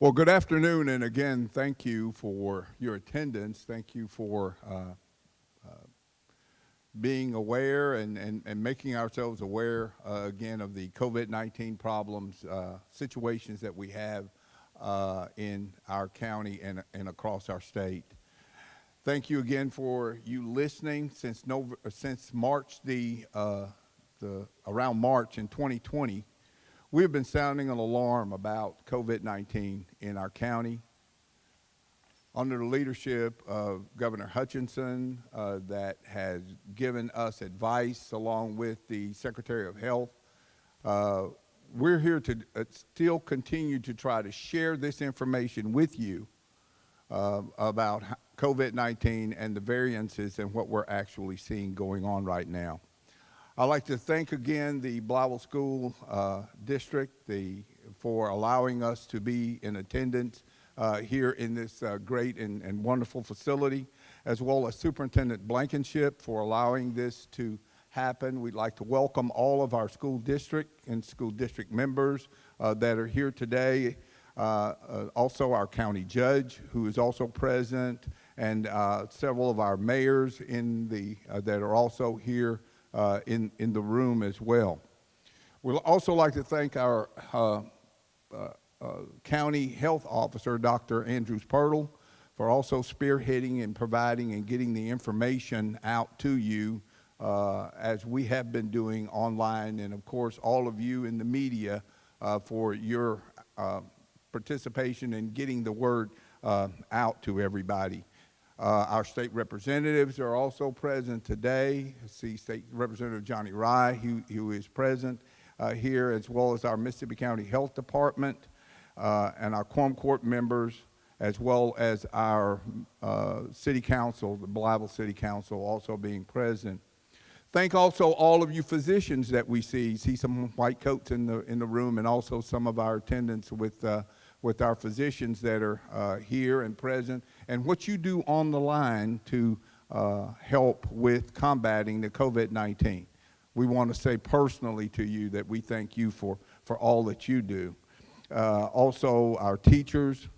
Well, good afternoon, and again, thank you for your attendance. Thank you for being aware and making ourselves aware again of the COVID-19 problems, situations that we have in our county and across our state. Thank you again for you listening since March around March in 2020. We have been sounding an alarm about COVID-19 in our county. Under the leadership of Governor Hutchinson, that has given us advice along with the Secretary of Health, we're here to still continue to try to share this information with you about COVID-19 and the variances and what we're actually seeing going on right now. I'd like to thank again the BLYTHEVILLE School District for allowing us to be in attendance here in this great and wonderful facility, as well as Superintendent Blankenship for allowing this to happen. We'd like to welcome all of our school district and school district members that are here today. Also our county judge, who is also present, and several of our mayors that are also here in the room as well. We'd also like to thank our County Health Officer, Dr. Andrews Pirtle, for also spearheading and providing and getting the information out to you as we have been doing online, and of course all of you in the media for your participation in getting the word out to everybody. Our state representatives are also present today. I see State Representative Johnny Rye, who is present here, as well as our Mississippi County Health Department and our quorum court members, as well as our City Council, the BLYTHEVILLE City Council, also being present. Thank also all of you physicians that we see some white coats in the room, and also some of our attendants with our physicians that are here and present, and what you do on the line to help with combating the COVID-19. We want to say personally to you that we thank you for all that you do. Also, our teachers,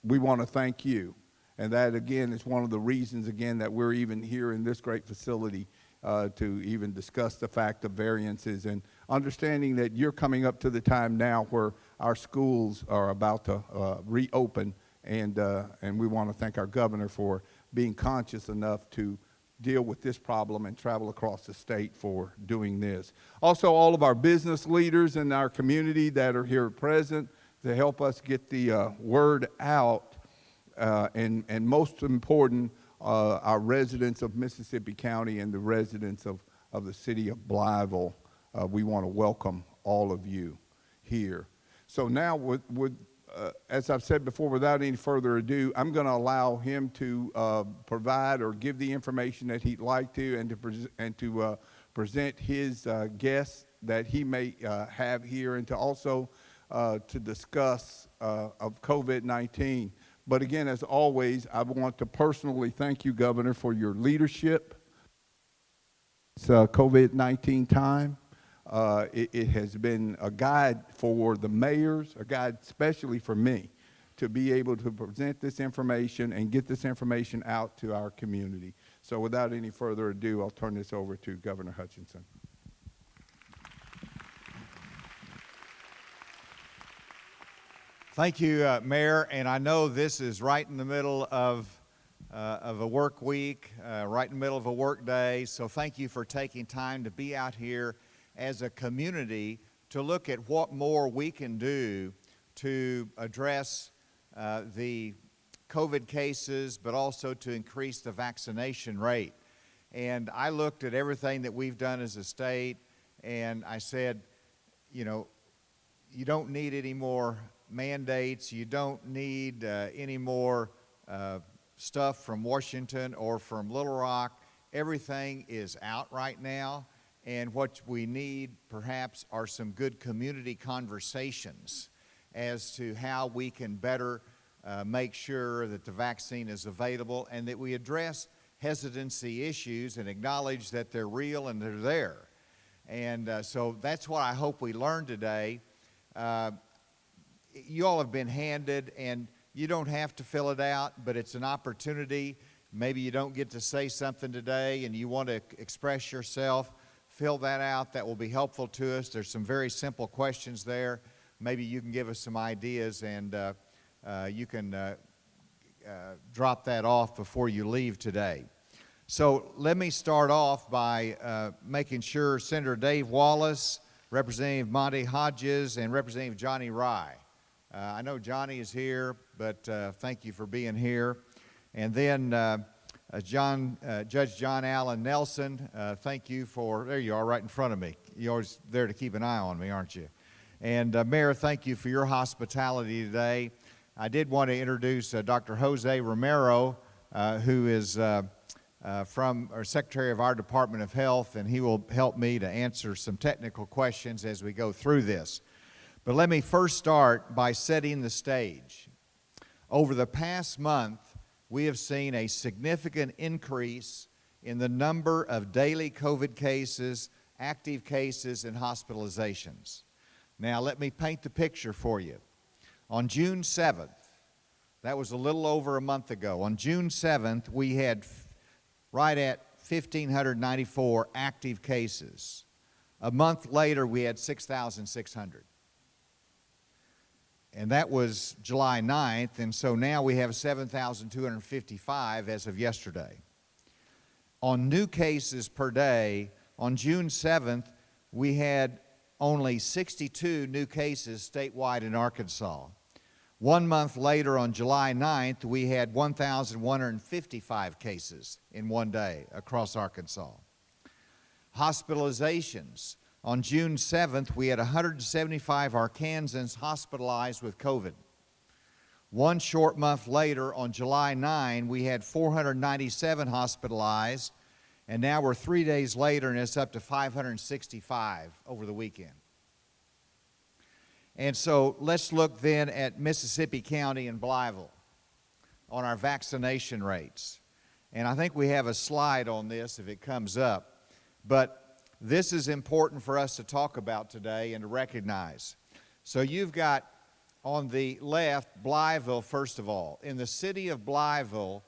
we want to thank you. And that, again, is one of the reasons, again, that we're even here in this great facility to even discuss the fact of variances, and understanding that you're coming up to the time now where our schools are about to reopen, and we want to thank our governor for being conscious enough to deal with this problem and travel across the state for doing this. Also, all of our business leaders in our community that are here present to help us get the word out, and most important, our residents of Mississippi County and the residents of the city of Blytheville. We want to welcome all of you here. So now, as I've said before, without any further ado, I'm going to allow him to provide or give the information that he'd like to, and to present his guests that he may have here, and to also to discuss of COVID-19. But again, as always, I want to personally thank you, Governor, for your leadership. It's COVID-19 time. It has been a guide for the mayors, a guide especially for me, to be able to present this information and get this information out to our community. So without any further ado, I'll turn this over to Governor Hutchinson. Thank you, Mayor, and I know this is right in the middle of a work week, right in the middle of a work day, so thank you for taking time to be out here as a community to look at what more we can do to address the COVID cases, but also to increase the vaccination rate. And I looked at everything that we've done as a state, and I said, you know, you don't need any more mandates, you don't need any more stuff from Washington or from Little Rock. Everything is out right now, and what we need perhaps are some good community conversations as to how we can better make sure that the vaccine is available, and that we address hesitancy issues and acknowledge that they're real and they're there. And so that's what I hope we learned today. you all have been handed, and you don't have to fill it out, but it's an opportunity. Maybe you don't get to say something today and you want to express yourself. Fill that out. That will be helpful to us. There's some very simple questions there. Maybe you can give us some ideas, and you can drop that off before you leave today. So let me start off by making sure Senator Dave Wallace, Representative Monty Hodges, and Representative Johnny Rye. I know Johnny is here, but thank you for being here. And then Judge John Allen Nelson, thank you for, there you are right in front of me. You're always there to keep an eye on me, aren't you? And Mayor, thank you for your hospitality today. I did want to introduce Dr. Jose Romero, who is Secretary of our Department of Health, and he will help me to answer some technical questions as we go through this. But let me first start by setting the stage. Over the past month, we have seen a significant increase in the number of daily COVID cases, active cases, and hospitalizations. Now, let me paint the picture for you. On June 7th, that was a little over a month ago, on June 7th, we had right at 1,594 active cases. A month later, we had 6,600. And that was July 9th, and so now we have 7,255 as of yesterday. On new cases per day, on June 7th, we had only 62 new cases statewide in Arkansas. 1 month later, on July 9th, we had 1,155 cases in one day across Arkansas. Hospitalizations. On June 7th, we had 175 Arkansans hospitalized with COVID. 1 short month later, on July 9, we had 497 hospitalized, and now we're 3 days later, and it's up to 565 over the weekend. And so let's look then at Mississippi County and Blytheville on our vaccination rates. And I think we have a slide on this if it comes up, but this is important for us to talk about today and to recognize. So you've got on the left Blytheville, first of all. In the city of Blytheville,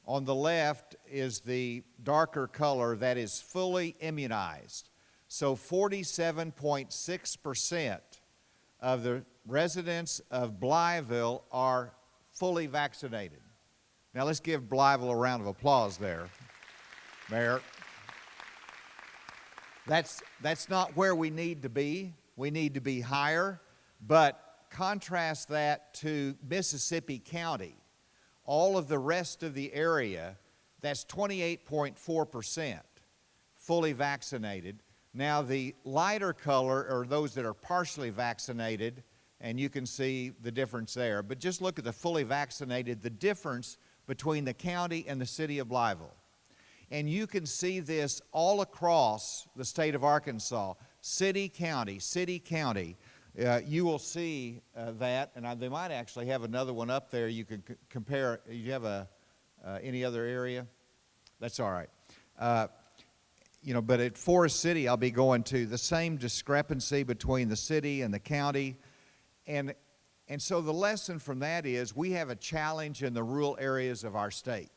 on the left is the darker color that is fully immunized. So 47.6% of the residents of Blytheville are fully vaccinated. Now let's give Blytheville a round of applause there, Mayor. That's not where we need to be. We need to be higher, but contrast that to Mississippi County. All of the rest of the area, that's 28.4% fully vaccinated. Now the lighter color are those that are partially vaccinated, and you can see the difference there. But just look at the fully vaccinated, the difference between the county and the city of Blytheville. And you can see this all across the state of Arkansas, city, county, city, county. You will see that, and they might actually have another one up there. You can compare. You have any other area? That's all right. But at Forest City, I'll be going to the same discrepancy between the city and the county. And so the lesson from that is we have a challenge in the rural areas of our state.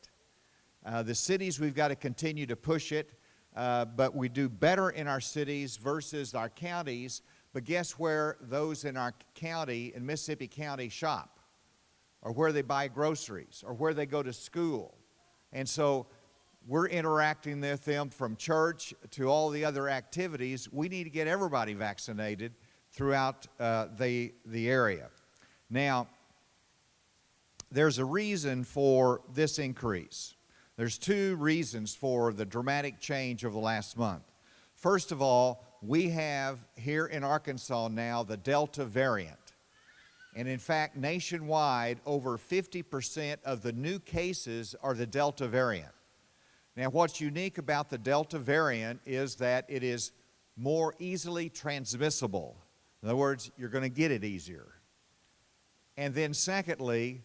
The cities, we've got to continue to push it, but we do better in our cities versus our counties. But guess where those in our county, in Mississippi County, shop, or where they buy groceries, or where they go to school. And so we're interacting with them from church to all the other activities. We need to get everybody vaccinated throughout the area. Now, there's a reason for this increase. There's 2 reasons for the dramatic change over the last month. First of all, we have here in Arkansas now the Delta variant. And in fact, nationwide, over 50% of the new cases are the Delta variant. Now, what's unique about the Delta variant is that it is more easily transmissible. In other words, you're going to get it easier. And then secondly,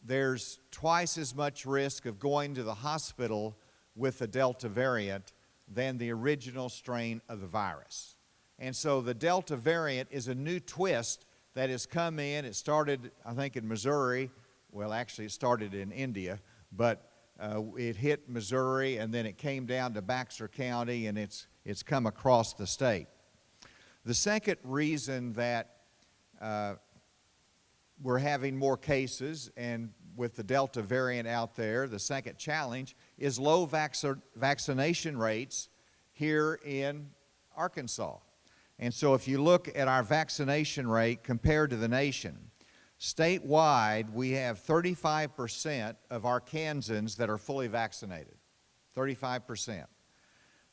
there's twice as much risk of going to the hospital with the Delta variant than the original strain of the virus. And so the Delta variant is a new twist that has come in. It started, I think, in Missouri. Well, actually, it started in India, but it hit Missouri, and then it came down to Baxter County, and it's come across the state. The second reason that we're having more cases, and with the Delta variant out there, the second challenge is low vaccination rates here in Arkansas. And so if you look at our vaccination rate compared to the nation, statewide we have 35% of Arkansans that are fully vaccinated, 35%.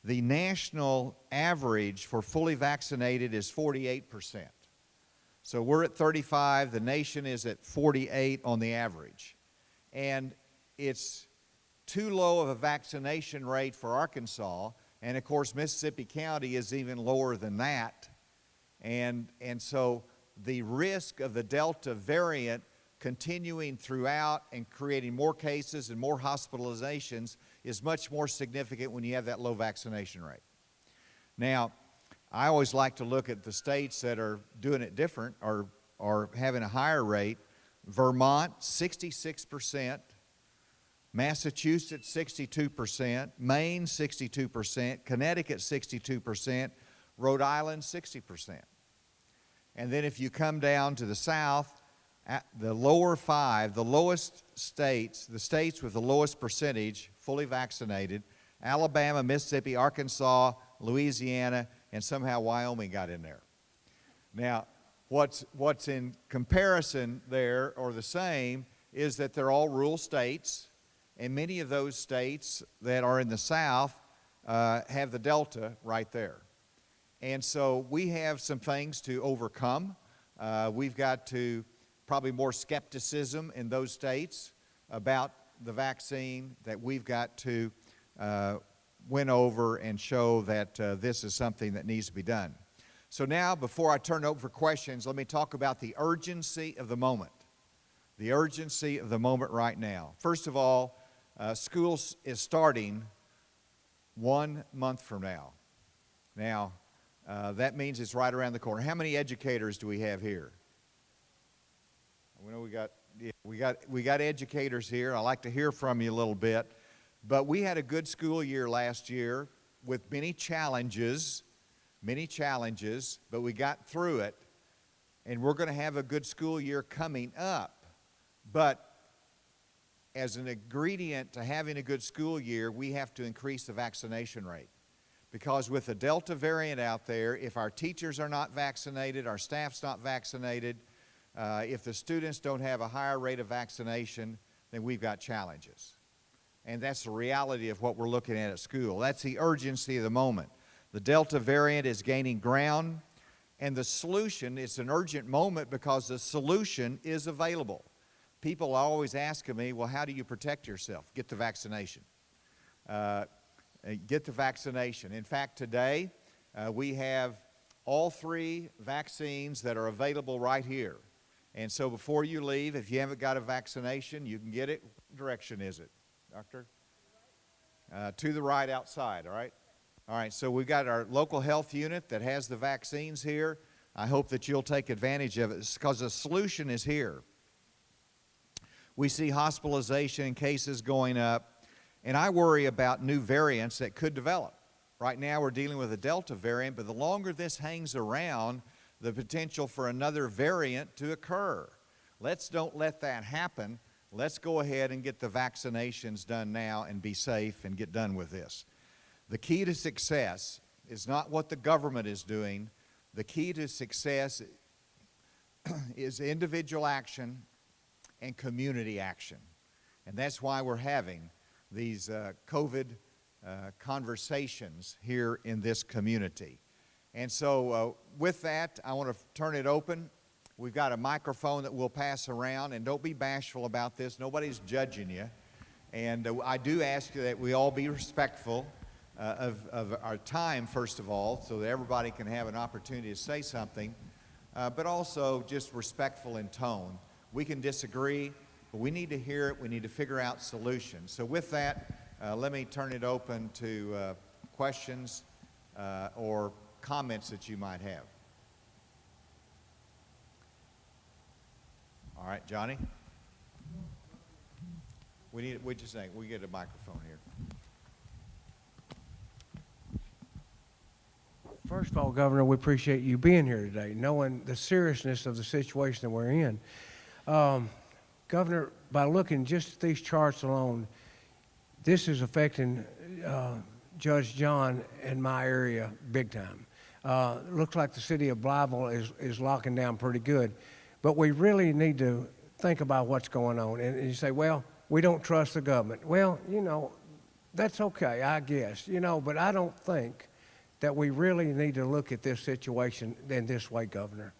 The national average for fully vaccinated is 48%. So we're at 35, the nation is at 48 on the average. And it's too low of a vaccination rate for Arkansas, and of course Mississippi County is even lower than that. And so the risk of the Delta variant continuing throughout and creating more cases and more hospitalizations is much more significant when you have that low vaccination rate. Now, I always like to look at the states that are doing it different or having a higher rate. Vermont, 66%, Massachusetts, 62%, Maine, 62%, Connecticut, 62%, Rhode Island, 60%. And then if you come down to the south, the lower five, the lowest states, the states with the lowest percentage fully vaccinated, Alabama, Mississippi, Arkansas, Louisiana, and somehow Wyoming got in there. Now, what's in comparison there, or the same, is that they're all rural states, and many of those states that are in the south have the Delta right there. And so we have some things to overcome. We've got to probably more skepticism in those states about the vaccine that we've got to win over and show that this is something that needs to be done. So now, before I turn it over for questions, let me talk about the urgency of the moment. The urgency of the moment right now. First of all, school is starting 1 month from now. Now, that means it's right around the corner. How many educators do we have here? We know we got educators here. I'd like to hear from you a little bit. But we had a good school year last year with many challenges, but we got through it. And we're going to have a good school year coming up. But as an ingredient to having a good school year, we have to increase the vaccination rate. Because with the Delta variant out there, if our teachers are not vaccinated, our staff's not vaccinated, if the students don't have a higher rate of vaccination, then we've got challenges. And that's the reality of what we're looking at school. That's the urgency of the moment. The Delta variant is gaining ground, and the solution is an urgent moment because the solution is available. People are always asking me, well, how do you protect yourself? Get the vaccination. Get the vaccination. In fact, today, we have all 3 vaccines that are available right here. And so before you leave, if you haven't got a vaccination, you can get it. What direction is it, Doctor? To the right outside, all right? All right, so we've got our local health unit that has the vaccines here. I hope that you'll take advantage of it because the solution is here. We see hospitalization cases going up, and I worry about new variants that could develop. Right now we're dealing with a Delta variant, but the longer this hangs around, the potential for another variant to occur. Don't let that happen. Let's go ahead and get the vaccinations done now and be safe and get done with this. The key to success is not what the government is doing. The key to success is individual action and community action. And that's why we're having these COVID conversations here in this community. And so with that, I want to turn it open. We've got a microphone that we'll pass around, and don't be bashful about this. Nobody's judging you. And I do ask you that we all be respectful of our time, first of all, so that everybody can have an opportunity to say something, but also just respectful in tone. We can disagree, but we need to hear it. We need to figure out solutions. So with that, let me turn it open to questions or comments that you might have. right, Johnny? We just think, we get a microphone here. First of all, Governor, we appreciate you being here today, knowing the seriousness of the situation that we're in. Governor, by looking just at these charts alone, this is affecting Judge John in my area big time. Looks like the city of BLYTHEVILLE is locking down pretty good. But we really need to think about what's going on. And you say, well, we don't trust the government. Well, you know, that's okay, I guess. You know, but I don't think that we really need to look at this situation in this way, Governor.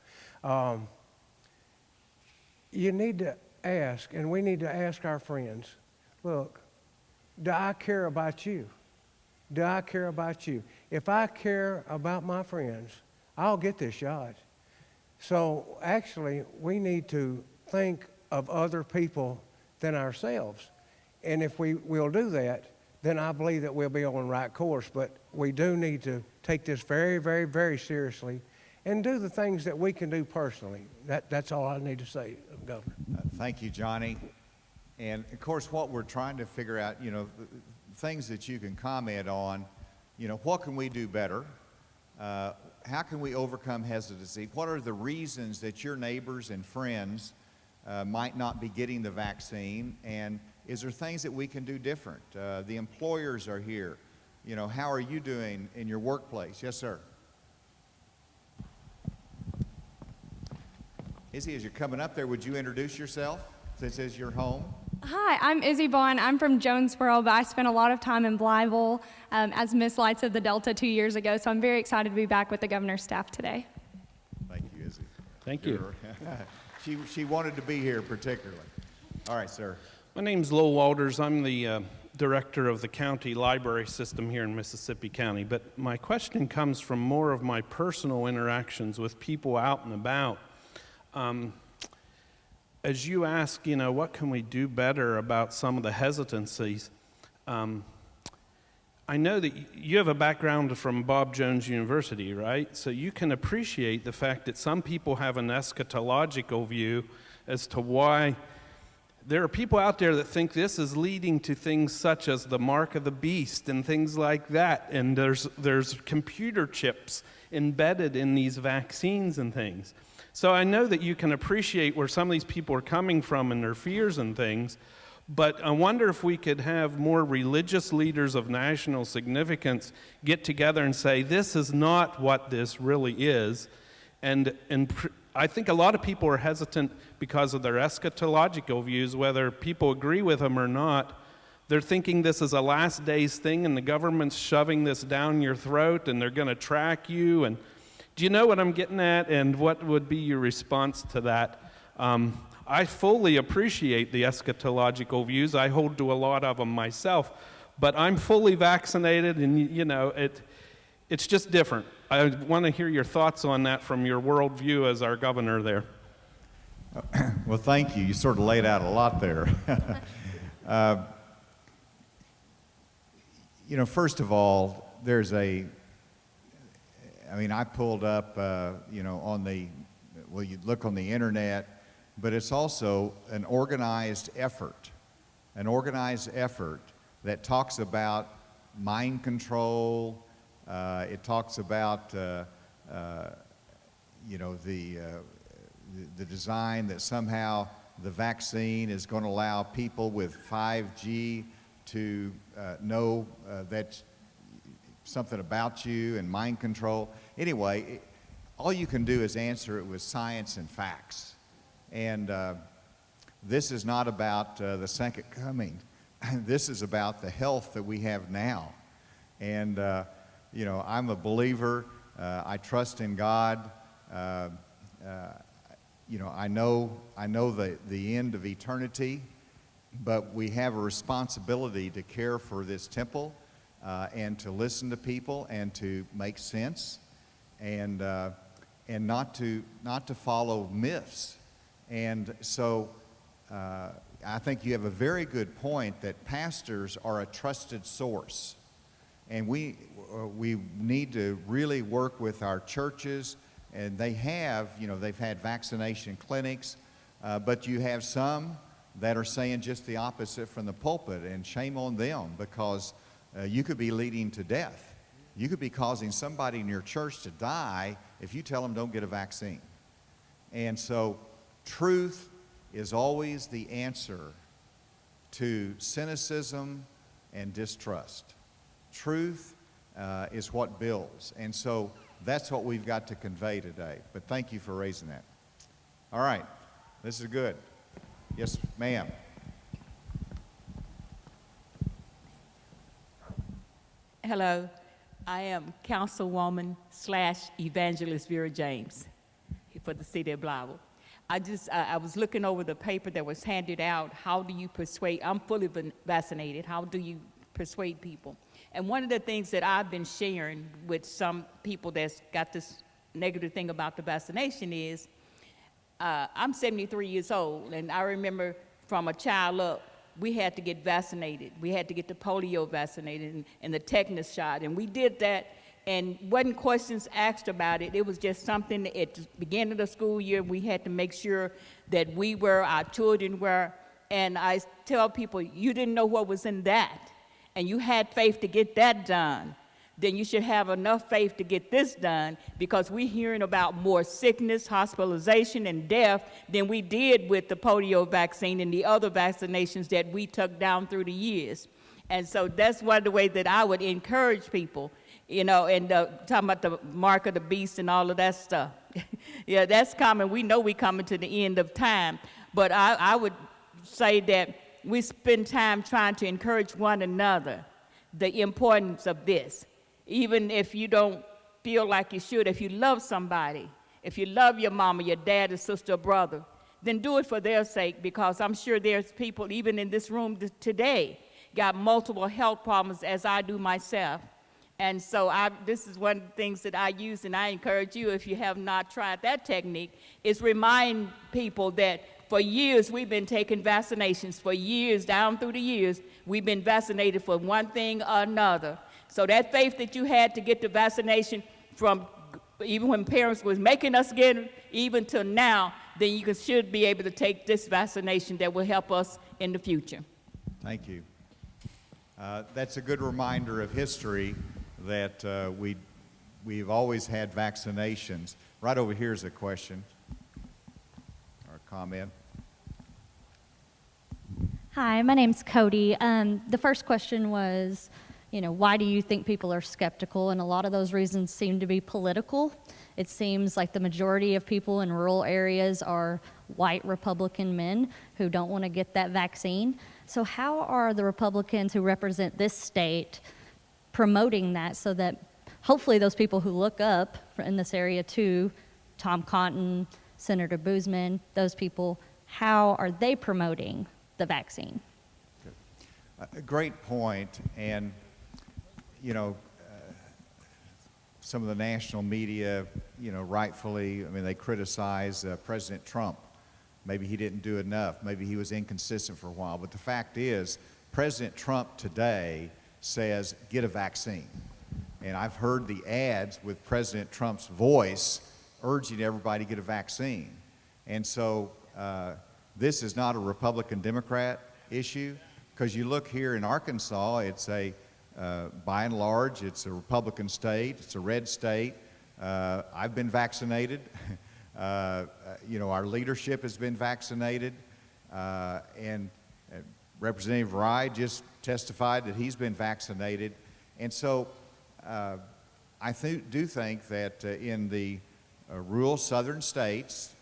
You need to ask, and we need to ask our friends, look, do I care about you? Do I care about you? If I care about my friends, I'll get this shot. So actually, we need to think of other people than ourselves. And if we will do that, then I believe that we'll be on the right course. But we do need to take this very, very, very seriously and do the things that we can do personally. That's all I need to say, Governor. Thank you, Johnny. And of course, what we're trying to figure out, you know, things that you can comment on, you know, what can we do better? How can we overcome hesitancy? What are the reasons that your neighbors and friends might not be getting the vaccine? And is there things that we can do different? The employers are here. You know, how are you doing in your workplace? Yes, sir. Izzy, as you're coming up there, would you introduce yourself? This is your home. Hi, I'm Izzy Vaughn. I'm from Jonesboro, but I spent a lot of time in BLYTHEVILLE as Miss Lights of the Delta 2 years ago, so I'm very excited to be back with the governor's staff today. Thank you, Izzy. Thank you. She wanted to be here particularly. All right, sir. My name's Lowell Walters. I'm the director of the county library system here in Mississippi County. But my question comes from more of my personal interactions with people out and about. As you ask, you know, what can we do better about some of the hesitancies? I know that you have a background from Bob Jones University, right? So you can appreciate the fact that some people have an eschatological view as to why there are people out there that think this is leading to things such as the mark of the beast and things like that. And there's computer chips embedded in these vaccines and things. So I know that you can appreciate where some of these people are coming from and their fears and things, but I wonder if we could have more religious leaders of national significance get together and say, this is not what this really is. And I think a lot of people are hesitant because of their eschatological views, whether people agree with them or not. They're thinking this is a last days thing and the government's shoving this down your throat and they're going to track you. And do you know what I'm getting at, and what would be your response to that? I fully appreciate the eschatological views. I hold to a lot of them myself, but I'm fully vaccinated, and you know, it's just different. I want to hear your thoughts on that from your worldview as our governor there. Well, thank you. You sort of laid out a lot there. You know, first of all, I pulled up, you know, you look on the internet, but it's also an organized effort that talks about mind control. It talks about, you know, the design that somehow the vaccine is going to allow people with 5G to know that something about you and mind control. Anyway, all you can do is answer it with science and facts. And this is not about the second coming. This is about the health that we have now. And, you know, I'm a believer. I trust in God. You know, I know the end of eternity, but we have a responsibility to care for this temple and to listen to people and to make sense and not to follow myths. And so I think you have a very good point that pastors are a trusted source. And we need to really work with our churches, and they have, you know, they've had vaccination clinics. But you have some that are saying just the opposite from the pulpit, and shame on them, because you could be leading to death. You could be causing somebody in your church to die if you tell them don't get a vaccine. And so truth is always the answer to cynicism and distrust. Truth is what builds. And so that's what we've got to convey today. But thank you for raising that. All right, this is good. Yes, ma'am. Hello, I am Councilwoman / Evangelist Vera James for the city of Blytheville. I was looking over the paper that was handed out. How do you persuade? I'm fully vaccinated. How do you persuade people? And one of the things that I've been sharing with some people that's got this negative thing about the vaccination is, I'm 73 years old, and I remember from a child up, we had to get vaccinated. We had to get the polio vaccinated and the tetanus shot, and we did that, and wasn't questions asked about it. It was just something at the beginning of the school year we had to make sure that we were, our children were, and I tell people, you didn't know what was in that, and you had faith to get that done, then you should have enough faith to get this done, because we're hearing about more sickness, hospitalization, and death than we did with the polio vaccine and the other vaccinations that we took down through the years. And so that's one of the ways that I would encourage people, you know, and talking about the mark of the beast and all of that stuff. Yeah, that's coming. We know we're coming to the end of time. But I would say that we spend time trying to encourage one another the importance of this. Even if you don't feel like you should, if you love somebody, if you love your mama, your dad, or sister, or brother, then do it for their sake, because I'm sure there's people, even in this room today, got multiple health problems, as I do myself. And so this is one of the things that I use, and I encourage you, if you have not tried that technique, is remind people that for years we've been taking vaccinations. For years, down through the years, we've been vaccinated for one thing or another. So that faith that you had to get the vaccination from even when parents was making us get it, even till now, then you should be able to take this vaccination that will help us in the future. Thank you. That's a good reminder of history that we've always had vaccinations. Right over here is a question or a comment. Hi, my name's Cody. The first question was, why do you think people are skeptical? And a lot of those reasons seem to be political. It seems like the majority of people in rural areas are white Republican men who don't want to get that vaccine. So how are the Republicans who represent this state promoting that so that hopefully those people who look up in this area too, Tom Cotton, Senator Boozman, those people, how are they promoting the vaccine? A great point. And some of the national media, rightfully, they criticize President Trump. Maybe he didn't do enough. Maybe he was inconsistent for a while. But the fact is, President Trump today says, get a vaccine. And I've heard the ads with President Trump's voice urging everybody to get a vaccine. And so this is not a Republican-Democrat issue, because you look here in Arkansas, it's by and large, it's a Republican state. It's a red state. I've been vaccinated. Our leadership has been vaccinated. And Representative Rye just testified that he's been vaccinated. And so I do think that in the rural southern states,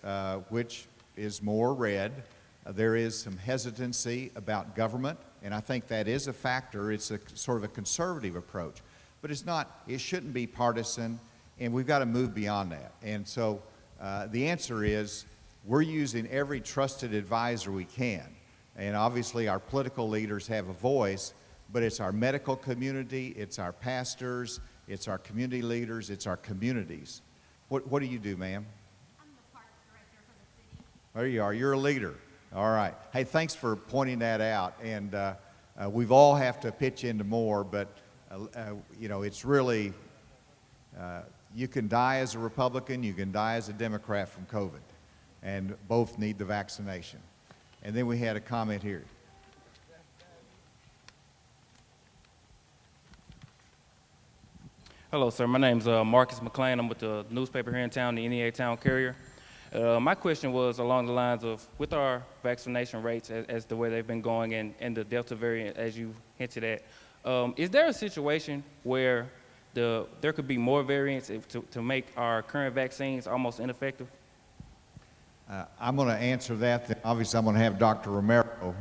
which is more red, there is some hesitancy about government, and I think that is a factor. It's a sort of a conservative approach, but it shouldn't be partisan, and we've got to move beyond that. And so the answer is we're using every trusted advisor we can, and obviously our political leaders have a voice, but it's our medical community, it's our pastors, it's our community leaders, it's our communities. What do you do, ma'am? I'm the parks director for the city. There you are. You're a leader. All right. Hey, thanks for pointing that out. And we've all have to pitch into more, but, it's really, you can die as a Republican, you can die as a Democrat from COVID. and both need the vaccination. And then we had a comment here. Hello, sir. My name's Marcus McLean. I'm with the newspaper here in town, the NEA Town Courier. My question was along the lines of, with our vaccination rates as the way they've been going and the Delta variant, as you hinted at, is there a situation where there could be more variants to make our current vaccines almost ineffective? I'm going to answer that. Then obviously, I'm going to have Dr. Romero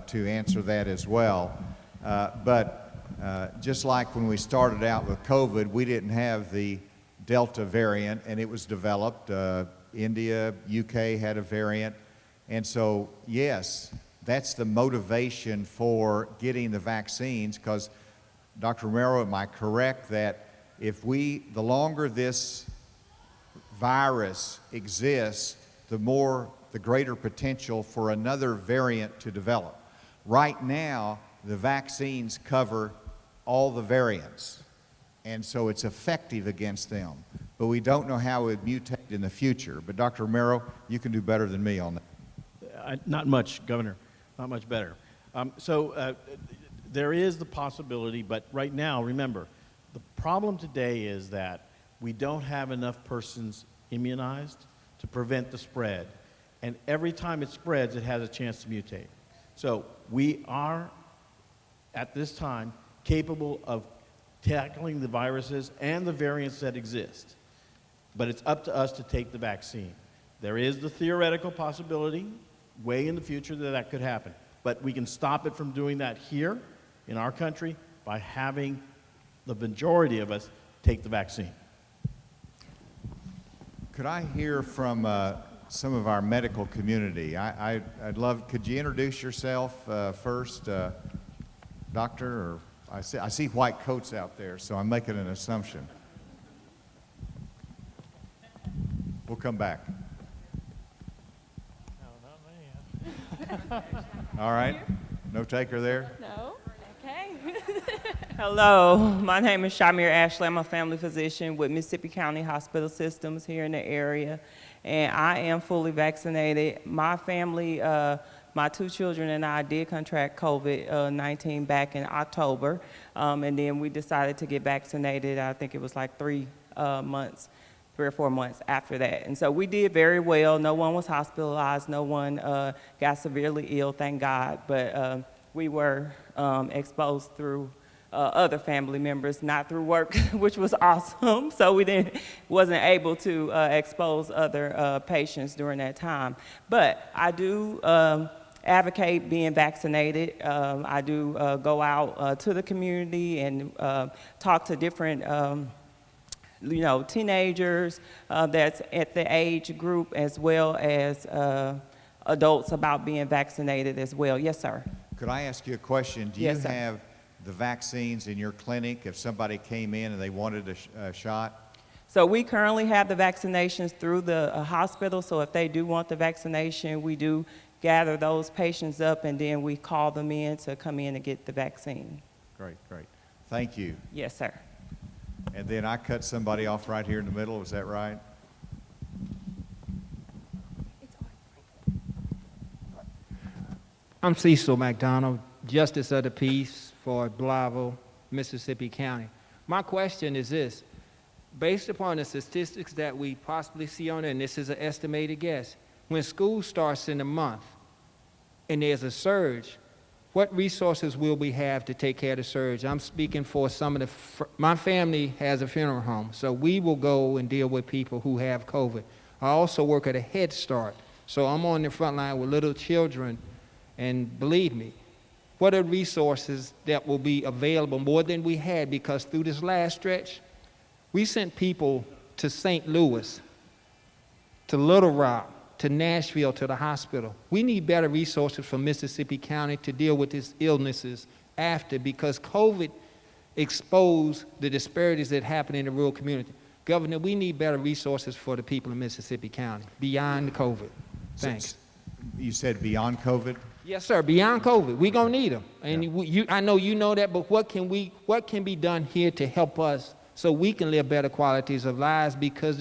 to answer that as well. But just like when we started out with COVID, we didn't have the Delta variant, and it was developed. India, UK had a variant. And so, yes, that's the motivation for getting the vaccines, because, Dr. Romero, am I correct that the longer this virus exists, the greater potential for another variant to develop? Right now, the vaccines cover all the variants, and so it's effective against them. But we don't know how it would mutate in the future. But Dr. Romero, you can do better than me on that. Not much, Governor, not much better. There is the possibility, but right now, remember, the problem today is that we don't have enough persons immunized to prevent the spread. And every time it spreads, it has a chance to mutate. So we are, at this time, capable of tackling the viruses and the variants that exist. But it's up to us to take the vaccine. There is the theoretical possibility, way in the future, that could happen. But we can stop it from doing that here in our country by having the majority of us take the vaccine. Could I hear from some of our medical community? I'd love, could you introduce yourself first, doctor? Or I see white coats out there, so I'm making an assumption. We'll come back. No, not me. All right. No taker there? No? Okay. Hello, my name is Shamir Ashley. I'm a family physician with Mississippi County Hospital Systems here in the area, and I am fully vaccinated. My family, my two children and I did contract COVID-19 back in October, and then we decided to get vaccinated. I think it was like 3 or 4 months after that. And so we did very well. No one was hospitalized. No one got severely ill, thank God. But we were exposed through other family members, not through work, which was awesome. So we wasn't able to expose other patients during that time. But I do advocate being vaccinated. I do go out to the community and talk to different teenagers that's at the age group, as well as adults, about being vaccinated as well. Yes, sir. Could I ask you a question? Do Yes, you sir. have the vaccines in your clinic if somebody came in and they wanted a shot? So we currently have the vaccinations through the hospital. So if they do want the vaccination, we do gather those patients up, and then we call them in to come in and get the vaccine. Great, great. Thank you. Yes, sir. And then I cut somebody off right here in the middle, is that right? I'm Cecil McDonald, Justice of the Peace for BLYTHEVILLE, Mississippi County. My question is this: based upon the statistics that we possibly see on there, and this is an estimated guess, when school starts in a month and there's a surge, what resources will we have to take care of the surge? I'm speaking for some of the, my family has a funeral home, so we will go and deal with people who have COVID. I also work at a Head Start, so I'm on the front line with little children, and believe me, what are resources that will be available more than we had? Because through this last stretch, we sent people to St. Louis, to Little Rock, to Nashville, to the hospital. We need better resources from Mississippi County to deal with these illnesses after, because COVID exposed the disparities that happen in the rural community. Governor, we need better resources for the people in Mississippi County, beyond COVID. Thanks. You said beyond COVID? Yes, sir, beyond COVID. We're gonna need them. And I know you know that, but what can be done here to help us so we can live better qualities of lives? Because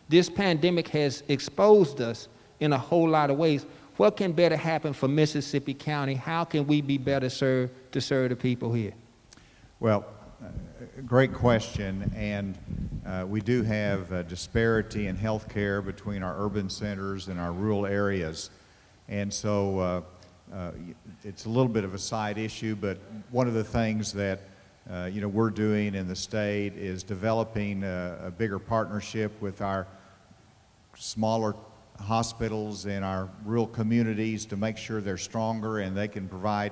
this pandemic has exposed us, in a whole lot of ways. What can better happen for Mississippi County? How can we be better served to serve the people here? Well, great question, and we do have a disparity in health care between our urban centers and our rural areas. And so it's a little bit of a side issue, but one of the things that we're doing in the state is developing a bigger partnership with our smaller hospitals in our rural communities to make sure they're stronger and they can provide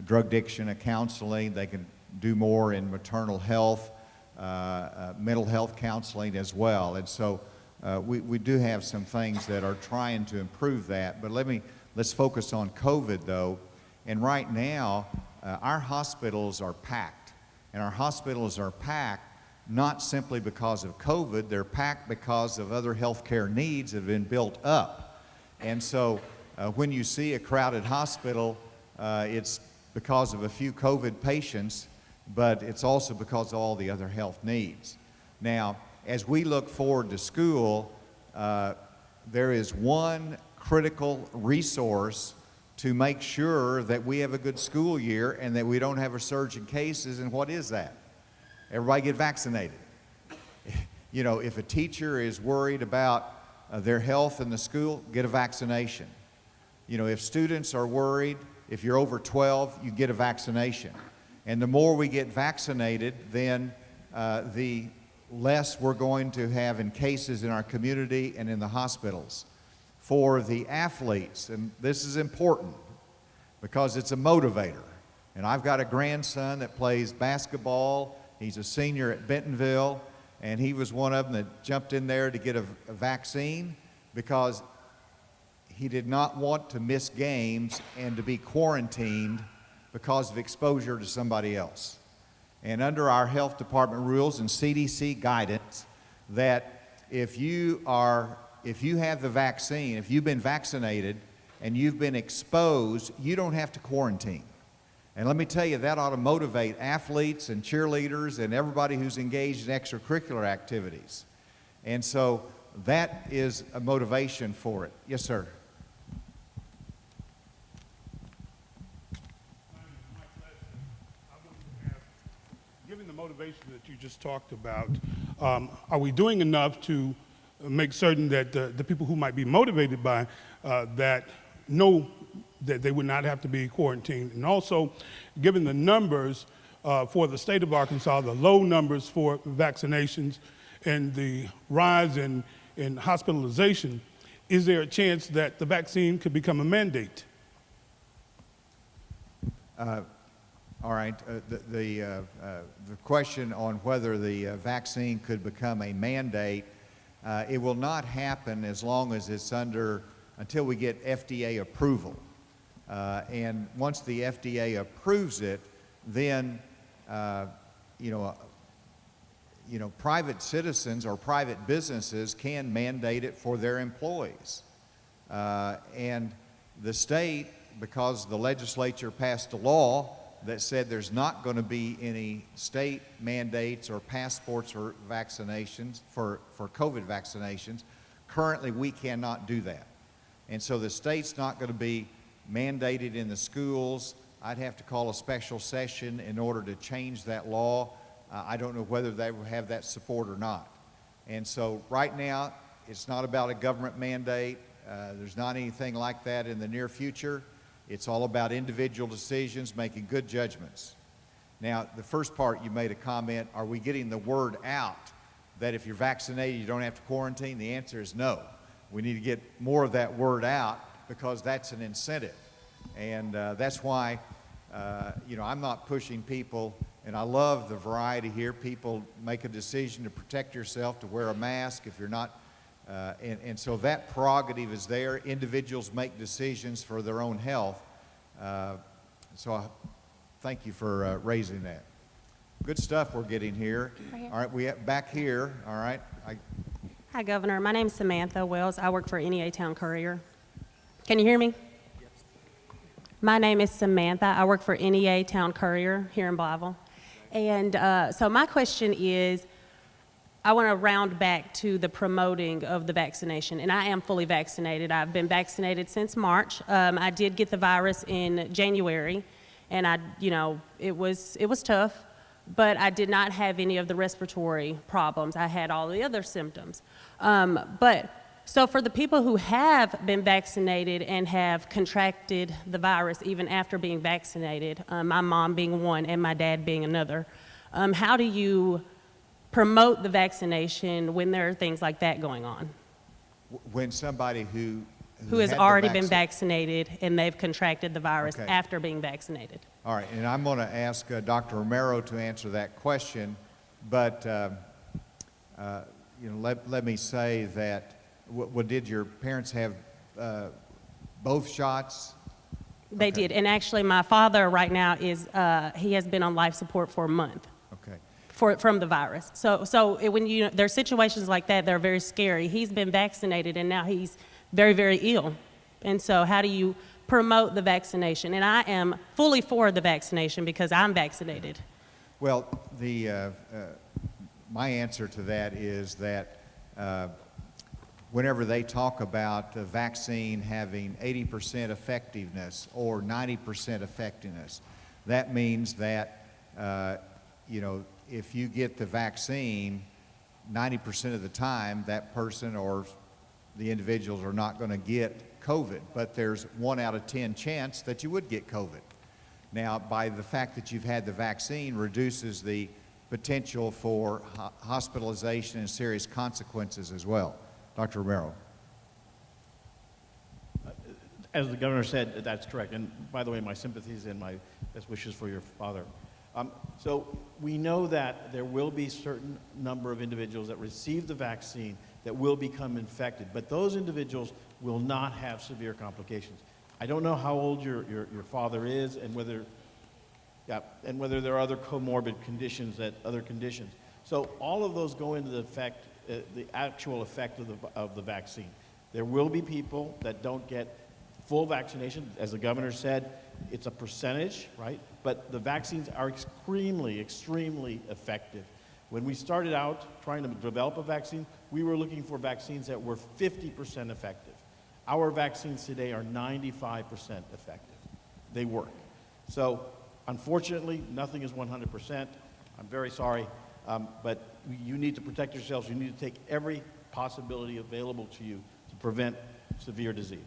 drug addiction and counseling. They can do more in maternal health, mental health counseling as well. And so we do have some things that are trying to improve that. But let's focus on COVID though. And right now, our hospitals are packed. And our hospitals are packed not simply because of COVID, they're packed because of other healthcare needs that have been built up. And so when you see a crowded hospital, it's because of a few COVID patients, but it's also because of all the other health needs. Now, as we look forward to school, there is one critical resource to make sure that we have a good school year and that we don't have a surge in cases, and what is that? Everybody get vaccinated. If a teacher is worried about their health in the school, get a vaccination. If students are worried, if you're over 12, you get a vaccination. And the more we get vaccinated, then the less we're going to have in cases in our community and in the hospitals. For the athletes, and this is important because it's a motivator. And I've got a grandson that plays basketball. He's a senior at Bentonville, and he was one of them that jumped in there to get a vaccine because he did not want to miss games and to be quarantined because of exposure to somebody else. And under our health department rules and CDC guidance, that if you have the vaccine, if you've been vaccinated and you've been exposed, you don't have to quarantine. And let me tell you, that ought to motivate athletes and cheerleaders and everybody who's engaged in extracurricular activities. And so that is a motivation for it. Yes, sir. Given the motivation that you just talked about, are we doing enough to make certain that the people who might be motivated by that know that they would not have to be quarantined? And also, given the numbers for the state of Arkansas, the low numbers for vaccinations and the rise in hospitalization, is there a chance that the vaccine could become a mandate? All right, the question on whether the vaccine could become a mandate, it will not happen as long as it's until we get FDA approval. And once the FDA approves it, then private citizens or private businesses can mandate it for their employees. And the state, because the legislature passed a law that said there's not going to be any state mandates or passports for vaccinations, for COVID vaccinations, currently we cannot do that. And so the state's not going to be mandated in the schools. I'd have to call a special session in order to change that law. I don't know whether they will have that support or not. And so right now, it's not about a government mandate. There's not anything like that in the near future. It's all about individual decisions, making good judgments. Now, the first part you made a comment, are we getting the word out that if you're vaccinated, you don't have to quarantine? The answer is no. We need to get more of that word out because that's an incentive. And that's why, I'm not pushing people, and I love the variety here. People make a decision to protect yourself, to wear a mask if you're not, and so that prerogative is there. Individuals make decisions for their own health. So I thank you for raising that. Good stuff we're getting here. Right here. All right, we have back here, all right. Hi, Governor. My name's Samantha Wells. I work for NEA Town Courier. Can you hear me? Yes. My name is Samantha. I work for NEA Town Courier here in Blytheville. And so my question is, I want to round back to the promoting of the vaccination, and I am fully vaccinated. I've been vaccinated since March. I did get the virus in January, and it was tough, but I did not have any of the respiratory problems. I had all the other symptoms. So for the people who have been vaccinated and have contracted the virus even after being vaccinated, my mom being one and my dad being another, how do you promote the vaccination when there are things like that going on? When somebody who Has had the already been vaccinated and they've contracted the virus Okay. after being vaccinated. All right, and I'm going to ask Dr. Romero to answer that question, but let me say that, did your parents have both shots? They did, and actually my father right now he has been on life support for a month. Okay. From the virus. When there are situations like that are very scary. He's been vaccinated and now he's very, very ill. And so how do you promote the vaccination? And I am fully for the vaccination because I'm vaccinated. Well, my answer to that is that whenever they talk about the vaccine having 80% effectiveness or 90% effectiveness, that means that, if you get the vaccine, 90% of the time, that person or the individuals are not going to get COVID, but there's 1 out of 10 chance that you would get COVID. Now, by the fact that you've had the vaccine reduces the potential for hospitalization and serious consequences as well. Dr. Romero. As the governor said, that's correct. And by the way, my sympathies and my best wishes for your father. So we know that there will be a certain number of individuals that receive the vaccine that will become infected, but those individuals will not have severe complications. I don't know how old your father is and whether there are other comorbid conditions, other conditions. So all of those go into the actual effect of the vaccine. There will be people that don't get full vaccination. As the governor said, it's a percentage, right? But the vaccines are extremely, extremely effective. When we started out trying to develop a vaccine, we were looking for vaccines that were 50% effective. Our vaccines today are 95% effective. They work. So unfortunately, nothing is 100%. I'm very sorry, but you need to protect yourselves. You need to take every possibility available to you to prevent severe disease.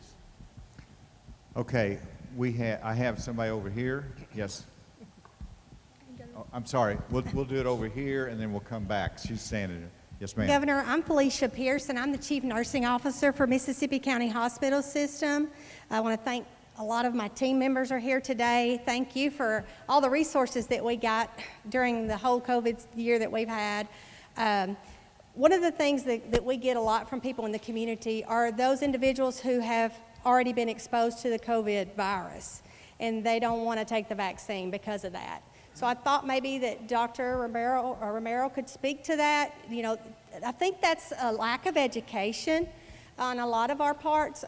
Okay, I have somebody over here. Yes. Oh, I'm sorry. We'll do it over here, and then we'll come back. She's standing there. Yes, ma'am. Governor, I'm Felicia Pearson. I'm the Chief Nursing Officer for Mississippi County Hospital System. I want to thank a lot of my team members are here today. Thank you for all the resources that we got during the whole COVID year that we've had. One of the things that we get a lot from people in the community are those individuals who have already been exposed to the COVID virus, and they don't want to take the vaccine because of that. So I thought maybe that Dr. Romero could speak to that. I think that's a lack of education on a lot of our parts,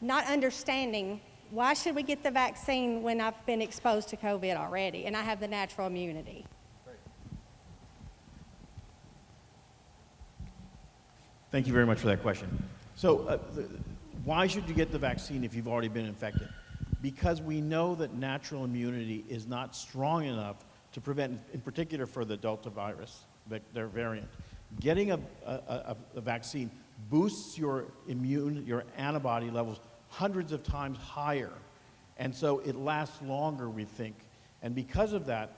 not understanding why should we get the vaccine when I've been exposed to COVID already and I have the natural immunity. Thank you very much for that question. So why should you get the vaccine if you've already been infected? Because we know that natural immunity is not strong enough to prevent, in particular for the Delta virus, their variant. Getting a vaccine boosts your antibody levels hundreds of times higher. And so it lasts longer, we think. And because of that,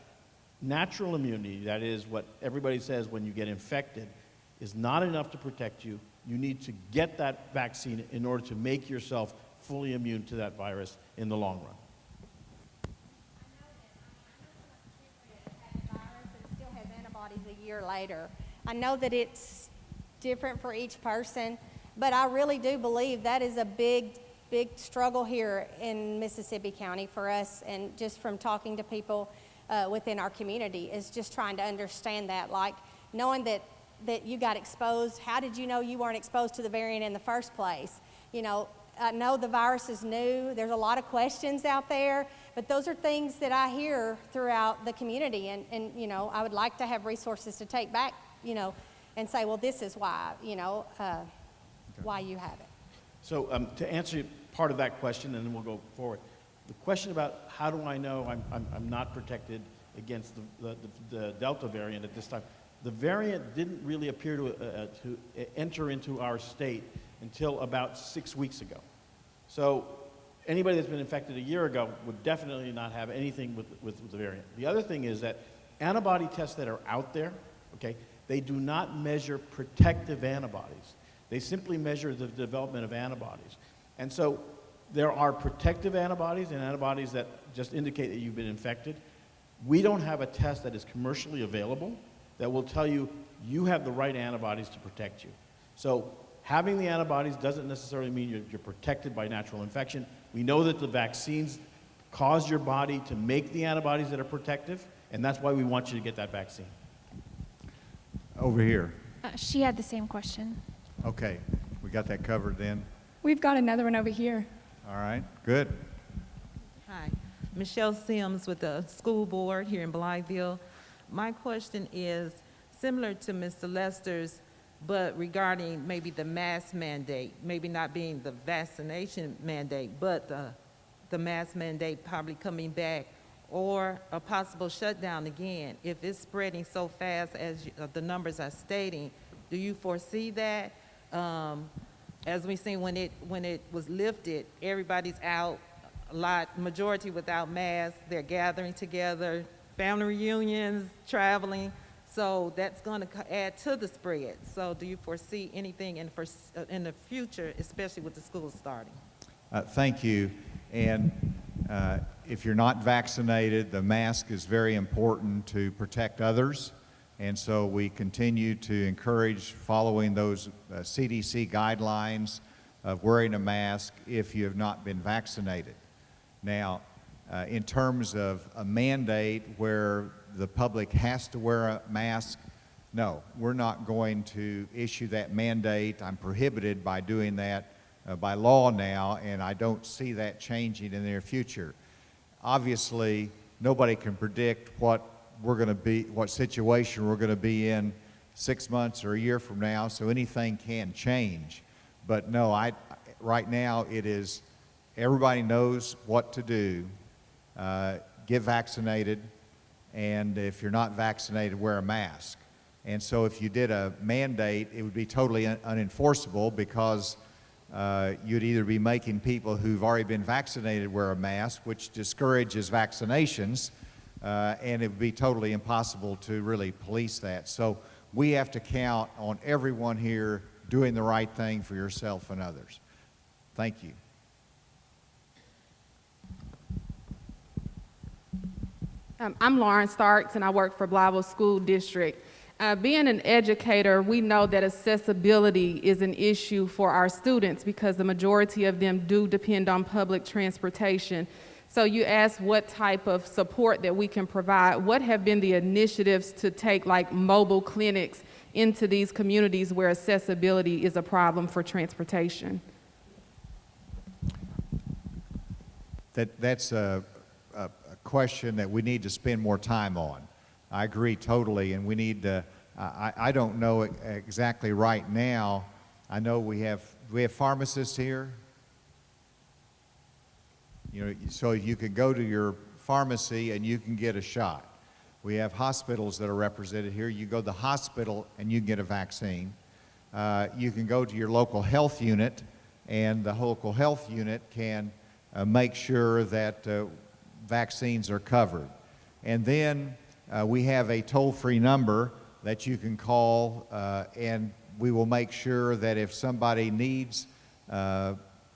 natural immunity, that is what everybody says when you get infected, is not enough to protect you. You need to get that vaccine in order to make yourself fully immune to that virus in the long run. Still has antibodies a year later. I know that it's different for each person, but I really do believe that is a big struggle here in Mississippi County for us, and just from talking to people within our community is just trying to understand that, like knowing that you got exposed. How did you know you weren't exposed to the variant in the first place? I know the virus is new. There's a lot of questions out there, but those are things that I hear throughout the community, and I would like to have resources to take back, and say, well, this is why, why you have it. So to answer part of that question, and then we'll go forward. The question about how do I know I'm not protected against the Delta variant at this time, the variant didn't really appear to enter into our state until about 6 weeks ago. So anybody that's been infected a year ago would definitely not have anything with the variant. The other thing is that antibody tests that are out there, okay, they do not measure protective antibodies. They simply measure the development of antibodies. And so there are protective antibodies and antibodies that just indicate that you've been infected. We don't have a test that is commercially available that will tell you you have the right antibodies to protect you. So having the antibodies doesn't necessarily mean you're protected by natural infection. We know that the vaccines cause your body to make the antibodies that are protective, and that's why we want you to get that vaccine. Over here. She had the same question. Okay, we got that covered then. We've got another one over here. All right, good. Hi, Michelle Sims with the school board here in Blytheville. My question is similar to Mr. Lester's, but regarding maybe the mask mandate, maybe not being the vaccination mandate, but the mask mandate probably coming back, or a possible shutdown again. If it's spreading so fast as the numbers are stating, do you foresee that? As we've seen when it was lifted, everybody's out, majority without masks, they're gathering together, family reunions, traveling, so that's going to add to the spread. So do you foresee anything in the future, especially with the schools starting? Thank you. And if you're not vaccinated, the mask is very important to protect others. And so we continue to encourage following those CDC guidelines of wearing a mask if you have not been vaccinated. Now, in terms of a mandate where the public has to wear a mask, no, we're not going to issue that mandate. I'm prohibited by doing that by law now, and I don't see that changing in the near future. Obviously, nobody can predict what situation we're going to be in 6 months or a year from now, so anything can change. But no, right now it is, everybody knows what to do. Get vaccinated, and if you're not vaccinated, wear a mask. And so if you did a mandate, it would be totally unenforceable because you'd either be making people who've already been vaccinated wear a mask, which discourages vaccinations, and it would be totally impossible to really police that. So we have to count on everyone here doing the right thing for yourself and others. Thank you. I'm Lauren Starks, and I work for Blytheville School District. Being an educator, we know that accessibility is an issue for our students because the majority of them do depend on public transportation. So you asked what type of support that we can provide. What have been the initiatives to take like mobile clinics into these communities where accessibility is a problem for transportation? That's a question that we need to spend more time on. I agree totally, and we need to, I don't know exactly right now. I know we have pharmacists here. You know, so you can go to your pharmacy and you can get a shot. We have hospitals that are represented here. You go to the hospital and you can get a vaccine. You can go to your local health unit, and the local health unit can make sure that vaccines are covered. And then we have a toll-free number that you can call, and we will make sure that if somebody needs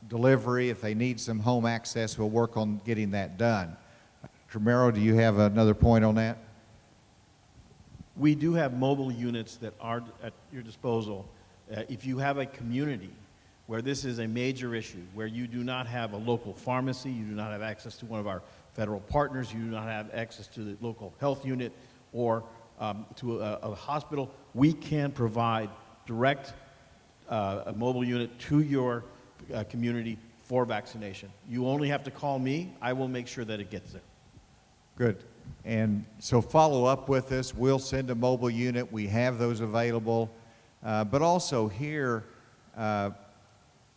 delivery, if they need some home access, we'll work on getting that done. Tremero, do you have another point on that? We do have mobile units that are at your disposal. If you have a community where this is a major issue, where you do not have a local pharmacy, you do not have access to one of our federal partners, you do not have access to the local health unit or to a hospital, we can provide direct a mobile unit to your community for vaccination. You only have to call me. I will make sure that it gets there. Good. And so follow up with us. We'll send a mobile unit. We have those available. But also here,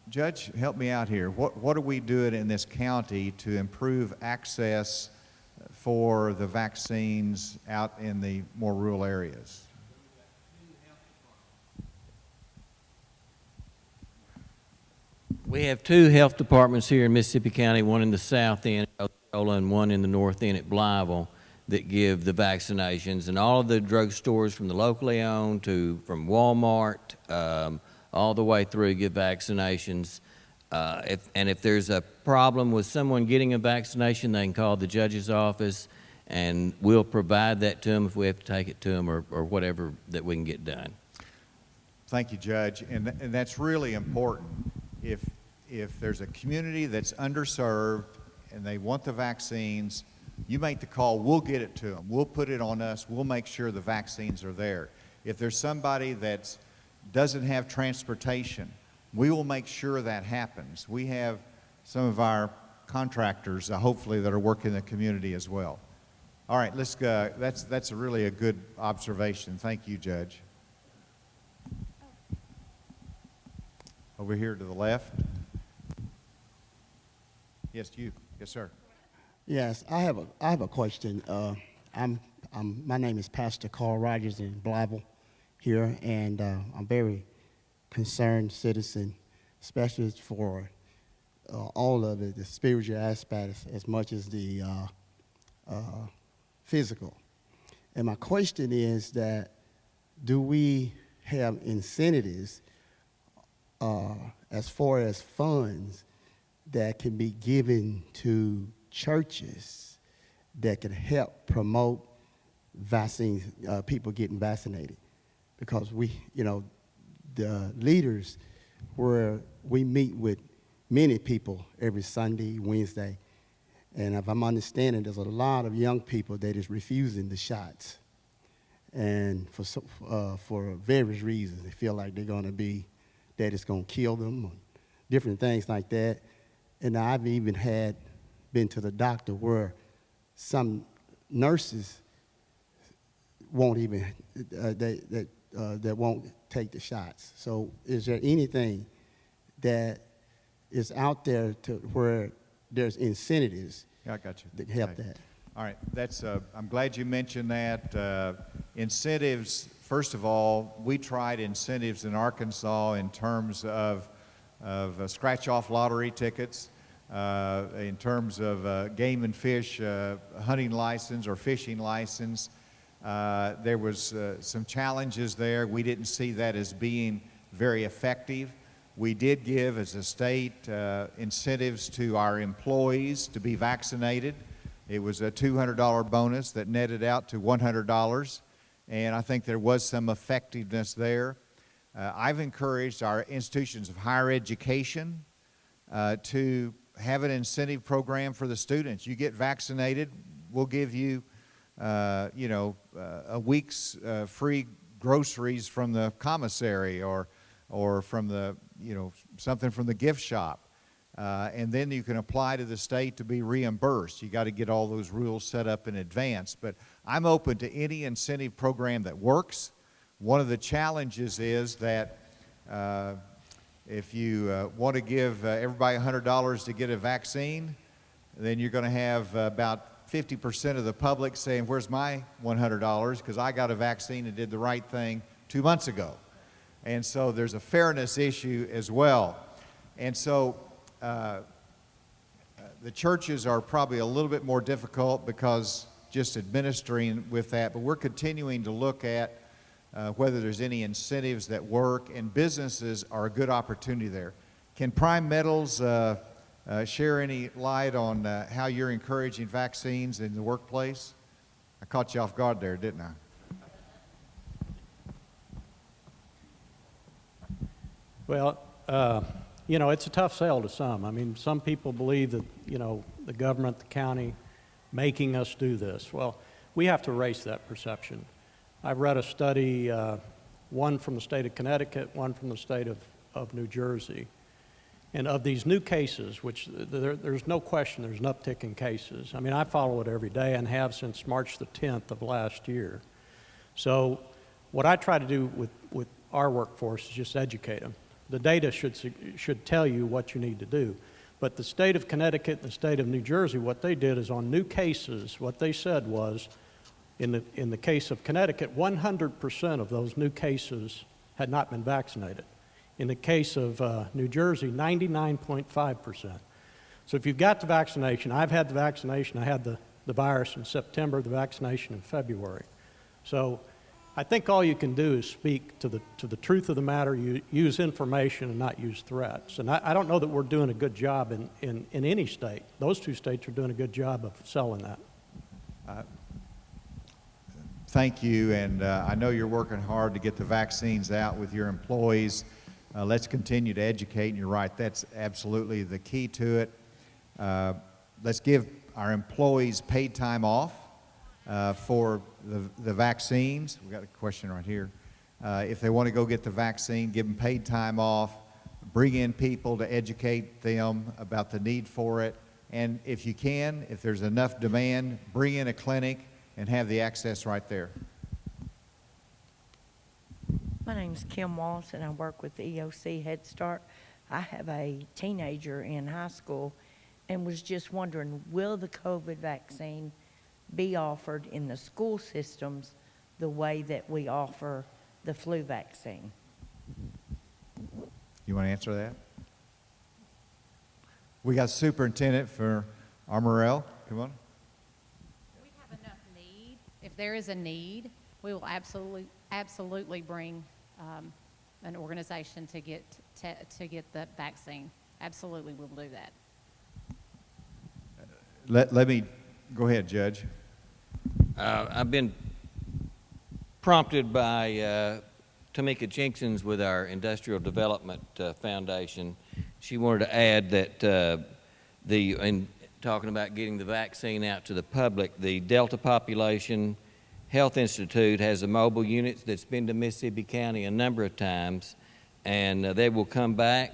Judge, help me out here. What are we doing in this county to improve access for the vaccines out in the more rural areas? We have two health departments here in Mississippi County, one in the south end at Osceola and one in the north end at Blytheville, that give the vaccinations. And all of the drugstores from the locally owned from Walmart all the way through give vaccinations. If there's a problem with someone getting a vaccination, they can call the judge's office and we'll provide that to them if we have to take it to them or whatever that we can get done. Thank you, Judge. And that's really important. If there's a community that's underserved and they want the vaccines, you make the call, we'll get it to them. We'll put it on us. We'll make sure the vaccines are there. If there's somebody that doesn't have transportation, we will make sure that happens. We have some of our contractors, hopefully, that are working in the community as well. All right, let's go. That's really a good observation. Thank you, Judge. Over here to the left. Yes, you. Yes, sir. Yes, I have a question. My name is Pastor Carl Rogers in Blytheville here, and I'm a very concerned citizen, especially for all of it, the spiritual aspect as much as the physical. And my question is that, do we have incentives as far as funds that can be given to churches that can help promote vaccines, people getting vaccinated? Because we, the leaders, where we meet with many people every Sunday, Wednesday, and if I'm understanding, there's a lot of young people that is refusing the shots, and for various reasons. They feel like that it's going to kill them, or different things like that. And I've even been to the doctor where some nurses won't even, that won't take the shots. So is there anything that is out there where there's incentives Yeah, I got you. that help Okay. that? All right, I'm glad you mentioned that. Incentives, first of all, we tried incentives in Arkansas in terms of scratch-off lottery tickets, in terms of game and fish hunting license or fishing license. There was some challenges there. We didn't see that as being very effective. We did give, as a state, incentives to our employees to be vaccinated. It was a $200 bonus that netted out to $100, and I think there was some effectiveness there. I've encouraged our institutions of higher education to have an incentive program for the students. You get vaccinated, we'll give you, a week's free groceries from the commissary or from the, something from the gift shop. And then you can apply to the state to be reimbursed. You got to get all those rules set up in advance. But I'm open to any incentive program that works. One of the challenges is that if you want to give everybody $100 to get a vaccine, then you're going to have about 50% of the public saying, where's my $100? Because I got a vaccine and did the right thing 2 months ago. And so there's a fairness issue as well. And so the churches are probably a little bit more difficult because just administering with that, but we're continuing to look at whether there's any incentives that work, and businesses are a good opportunity there. Can Prime Metals share any light on how you're encouraging vaccines in the workplace? I caught you off guard there, didn't I? Well, it's a tough sell to some. I mean, some people believe that, the government, the county, making us do this. Well, we have to erase that perception. I've read a study, one from the state of Connecticut, one from the state of New Jersey. And of these new cases, which there's no question there's an uptick in cases. I mean, I follow it every day and have since March the 10th of last year. So what I try to do with our workforce is just educate them. The data should tell you what you need to do. But the state of Connecticut and the state of New Jersey, what they did is on new cases, what they said was, in the case of Connecticut, 100% of those new cases had not been vaccinated. In the case of New Jersey, 99.5%. So if you've got the vaccination, I've had the vaccination, I had the virus in September, the vaccination in February. So I think all you can do is speak to the truth of the matter, use information and not use threats. And I don't know that we're doing a good job in any state. Those two states are doing a good job of selling that. Thank you, and I know you're working hard to get the vaccines out with your employees. Let's continue to educate, and you're right, that's absolutely the key to it. Let's give our employees paid time off for the vaccines. We've got a question right here. If they want to go get the vaccine, give them paid time off, bring in people to educate them about the need for it, and if you can, if there's enough demand, bring in a clinic and have the access right there. My name's Kim Wallace, and I work with the EOC Head Start. I have a teenager in high school and was just wondering, will the COVID vaccine be offered in the school systems the way that we offer the flu vaccine? You want to answer that? We got superintendent for Armorel. Come on. We have enough need. If there is a need, we will absolutely bring an organization to get the vaccine. Absolutely, we'll do that. Let me go ahead, Judge. I've been prompted by Tamika Jenkins with our Industrial Development Foundation. She wanted to add that in talking about getting the vaccine out to the public, the Delta Population Health Institute has a mobile unit that's been to Mississippi County a number of times, and they will come back.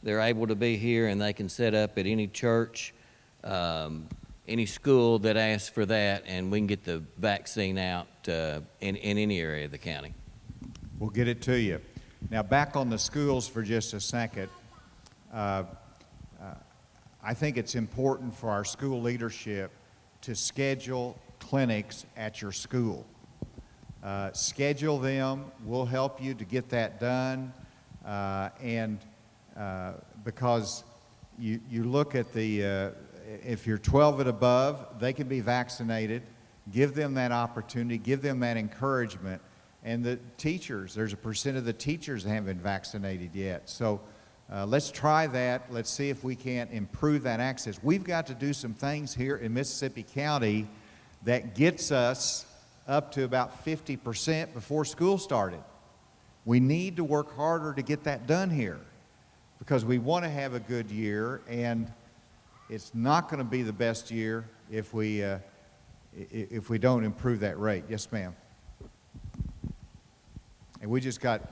They're able to be here, and they can set up at any church, any school that asks for that, and we can get the vaccine out in any area of the county. We'll get it to you. Now, back on the schools for just a second. I think it's important for our school leadership to schedule clinics at your school. Schedule them. We'll help you to get that done. Because you look at if you're 12 and above, they can be vaccinated. Give them that opportunity. Give them that encouragement. And the teachers, there's a percent of the teachers that haven't been vaccinated yet. So let's try that. Let's see if we can't improve that access. We've got to do some things here in Mississippi County that gets us up to about 50% before school started. We need to work harder to get that done here because we want to have a good year, and it's not going to be the best year if we don't improve that rate. Yes, ma'am. And we just got,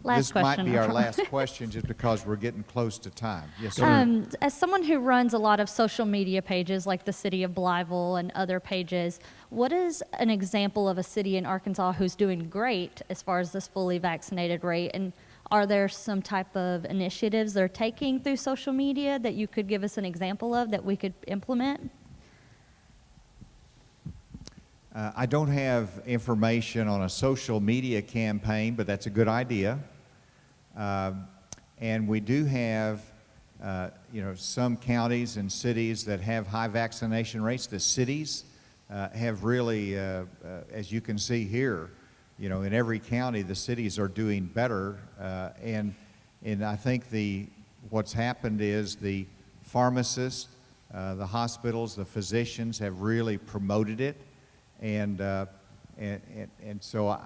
this might be our last question just because we're getting close to time. Yes, sir. As someone who runs a lot of social media pages like the City of Blytheville and other pages, what is an example of a city in Arkansas who's doing great as far as this fully vaccinated rate? And are there some type of initiatives they're taking through social media that you could give us an example of that we could implement? I don't have information on a social media campaign, but that's a good idea. And we do have, some counties and cities that have high vaccination rates. The cities have really, as you can see here, in every county, the cities are doing better. And I think what's happened is the pharmacists, the hospitals, the physicians have really promoted it. And so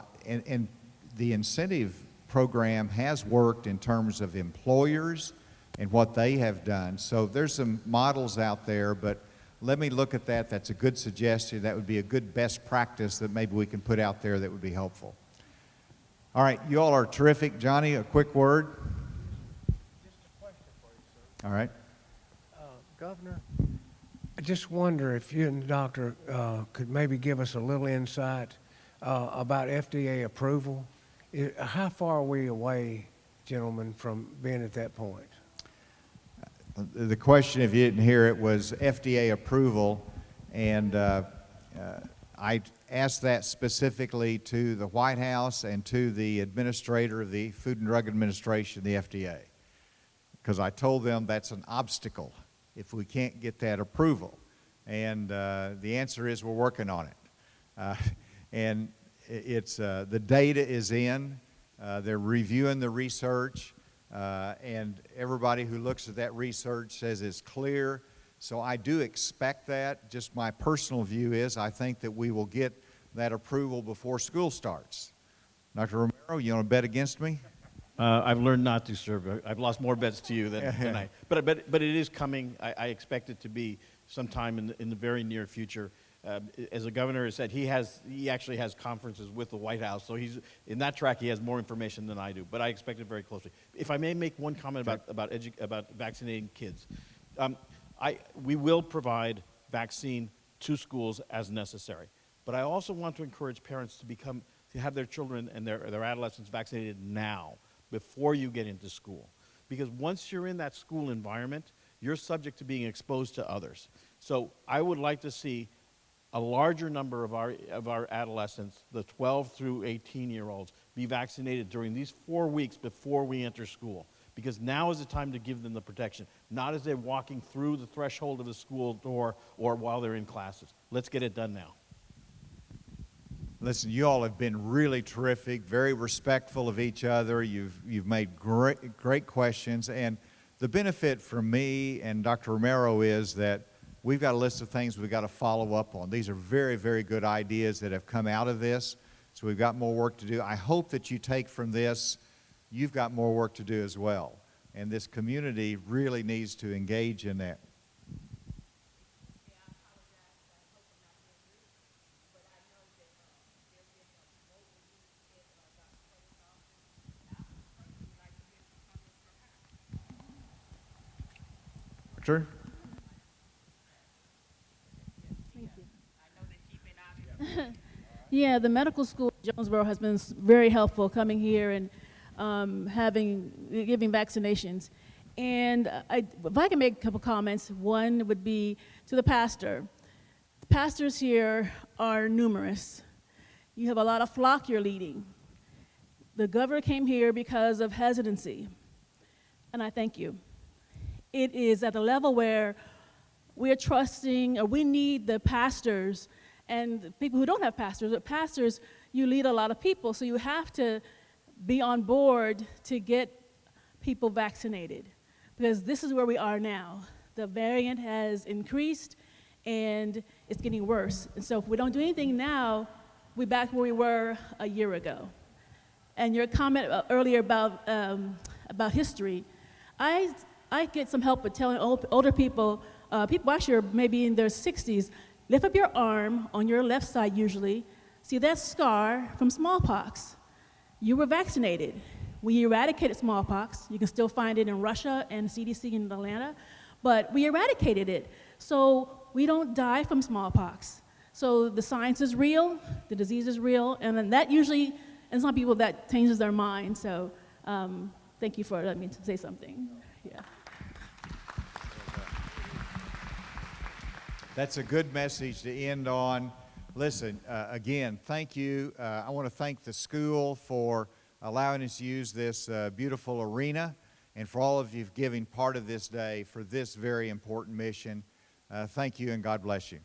the incentive program has worked in terms of employers and what they have done. So there's some models out there, but let me look at that. That's a good suggestion. That would be a good best practice that maybe we can put out there that would be helpful. All right, you all are terrific. Johnny, a quick word. Just a question for you, sir. All right. Governor, I just wonder if you and the doctor could maybe give us a little insight about FDA approval. How far are we away, gentlemen, from being at that point? The question, if you didn't hear it, was FDA approval, and I asked that specifically to the White House and to the administrator of the Food and Drug Administration, the FDA, because I told them that's an obstacle if we can't get that approval. And the answer is we're working on it. And it's the data is in, they're reviewing the research, and everybody who looks at that research says it's clear. So I do expect that. Just my personal view is I think that we will get that approval before school starts. Dr. Romero, you want to bet against me? I've learned not to, sir. I've lost more bets to you than I. But it is coming. I expect it to be sometime in the very near future. As the governor has said, he actually has conferences with the White House, so he's in that track. He has more information than I do, but I expect it very closely. If I may make one comment about vaccinating kids, we will provide vaccine to schools as necessary. But I also want to encourage parents to have their children and their adolescents vaccinated now, before you get into school, because once you're in that school environment, you're subject to being exposed to others. So I would like to see a larger number of our adolescents, the 12 through 18-year-olds, be vaccinated during these 4 weeks before we enter school, because now is the time to give them the protection, not as they're walking through the threshold of the school door or while they're in classes. Let's get it done now. Listen, you all have been really terrific, very respectful of each other. You've made great questions, and the benefit for me and Dr. Romero is that we've got a list of things we've got to follow up on. These are very, very good ideas that have come out of this, so we've got more work to do. I hope that you take from this, you've got more work to do as well, and this community really needs to engage in that. Sure. Yeah, the medical school in Jonesboro has been very helpful coming here and giving vaccinations. And if I can make a couple comments, one would be to the pastor. The pastors here are numerous. You have a lot of flock you're leading. The governor came here because of hesitancy, and I thank you. It is at the level where we're trusting, or we need the pastors and people who don't have pastors, but pastors, you lead a lot of people, so you have to be on board to get people vaccinated, because this is where we are now. The variant has increased, and it's getting worse. And so if we don't do anything now, we're back where we were a year ago. And your comment earlier about history, I get some help with telling older people, people actually are maybe in their 60s, lift up your arm on your left side usually, see that scar from smallpox. You were vaccinated. We eradicated smallpox. You can still find it in Russia and CDC in Atlanta, but we eradicated it. So we don't die from smallpox. So the science is real, the disease is real, and then that usually, and some people that changes their mind. So thank you for letting me say something. Yeah. That's a good message to end on. Listen, again, thank you. I want to thank the school for allowing us to use this beautiful arena, and for all of you giving part of this day for this very important mission. Thank you, and God bless you.